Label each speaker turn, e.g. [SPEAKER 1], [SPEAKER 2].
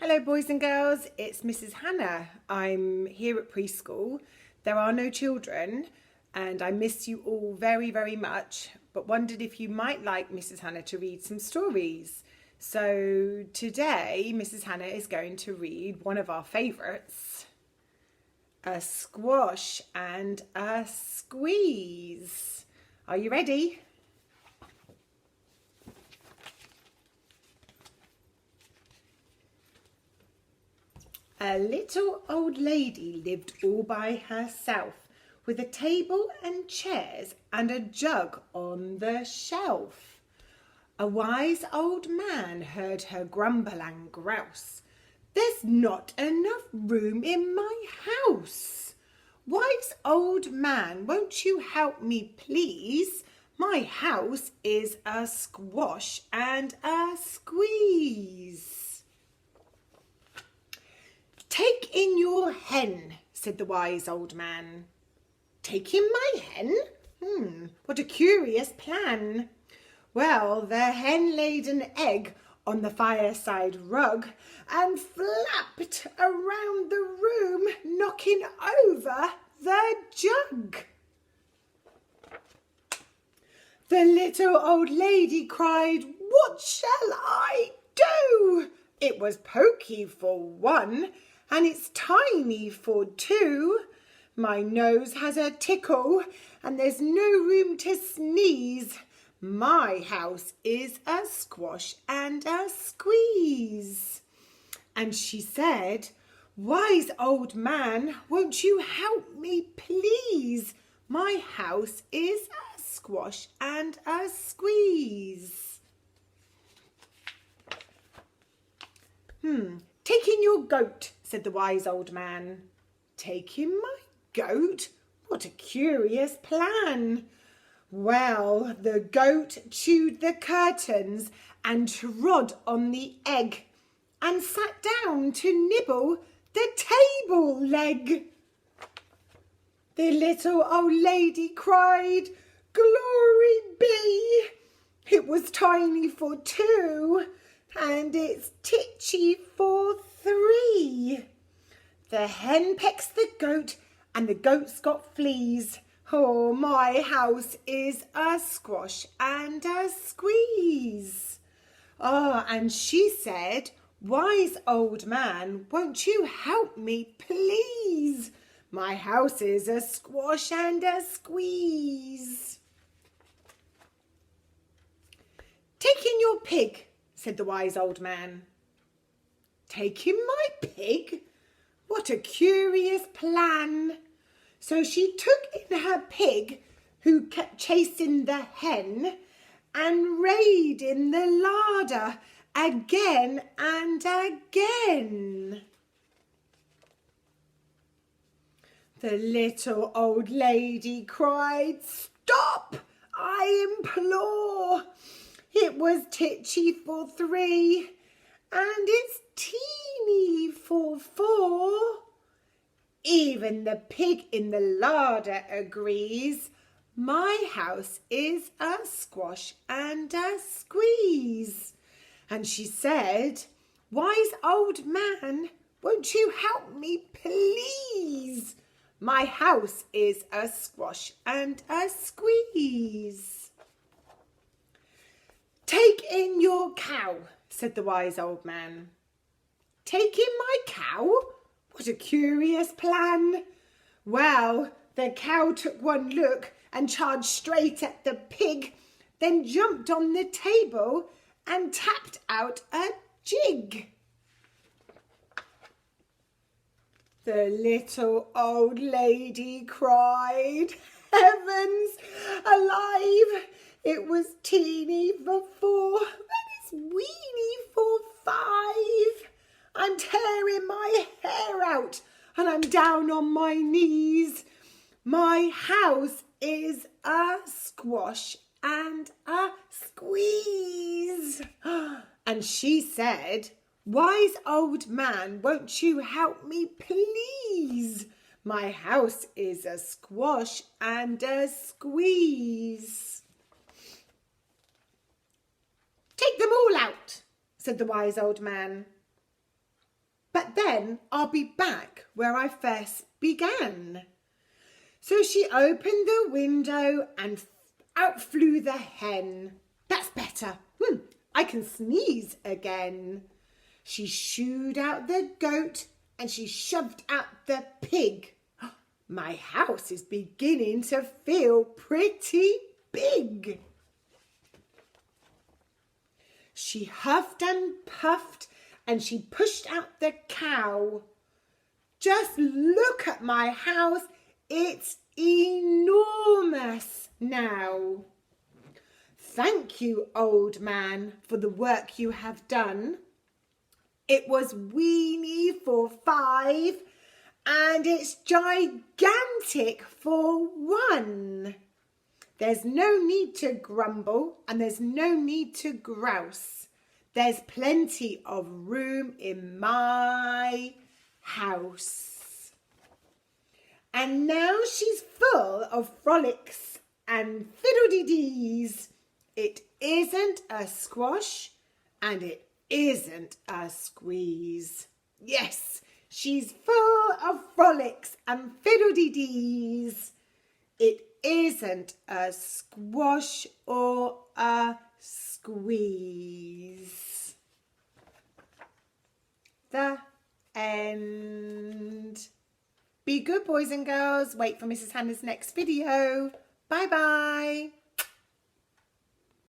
[SPEAKER 1] Hello boys and girls, it's Mrs. Hannah. I'm here at preschool. There are no children and I miss you all very, very much, but wondered if you might like Mrs. Hannah to read some stories. So today Mrs. Hannah is going to read one of our favourites, A Squash and a Squeeze. Are you ready? A little old lady lived all by herself, with a table and chairs and a jug on the shelf. A wise old man heard her grumble and grouse. "There's not enough room in my house. Wise old man, won't you help me please? My house is a squash and a squeeze." "Take in your hen," said the wise old man. "Take in my hen? What a curious plan." Well, the hen laid an egg on the fireside rug and flapped around the room, knocking over the jug. The little old lady cried, "What shall I do? It was pokey for one, and it's tiny for two. My nose has a tickle, and there's no room to sneeze. My house is a squash and a squeeze." And she said, "Wise old man, won't you help me please? My house is a squash and a squeeze." "Take in your goat," said the wise old man. "Take in my goat? What a curious plan." Well, the goat chewed the curtains and trod on the egg and sat down to nibble the table leg. The little old lady cried, "Glory be! It was tiny for two, and it's titchy for three. The hen pecks the goat, and the goat's got fleas. Oh, my house is a squash and a squeeze." Oh, and she said, "Wise old man, won't you help me please? My house is a squash and a squeeze." "Take in your pig," said the wise old man. "Take in my pig? What a curious plan." So she took in her pig, who kept chasing the hen, and raid in the larder again and again. The little old lady cried, "Stop, I implore! It was titchy for three, and it's teeny for four. Even the pig in the larder agrees. My house is a squash and a squeeze." And she said, "Wise old man, won't you help me please? My house is a squash and a squeeze." "Take in your cow," said the wise old man. "Take in my cow? What a curious plan." Well, the cow took one look and charged straight at the pig, then jumped on the table and tapped out a jig. The little old lady cried, "Heavens alive! It was teeny for four, and it's weeny for five. I'm tearing my hair out, and I'm down on my knees. My house is a squash and a squeeze." And she said, "Wise old man, won't you help me please? My house is a squash and a squeeze." "Take them all out," said the wise old man. then I'll be back where I first began. So she opened the window and out flew the hen. That's better. I can sneeze again. She shooed out the goat and she shoved out the pig. My house is beginning to feel pretty big. She huffed and puffed and she pushed out the cow. Just look at my house. It's enormous now. Thank you, old man, for the work you have done. It was weeny for 5 and it's gigantic for 1. There's no need to grumble and there's no need to grouse. There's plenty of room in my house. And now she's full of frolics and fiddle-dee-dees. It isn't a squash and it isn't a squeeze. Yes, she's full of frolics and fiddle-dee-dees. It isn't a squash or a squeeze. The end. Be good, boys and girls. Wait for Mrs. Hannah's next video. Bye-bye.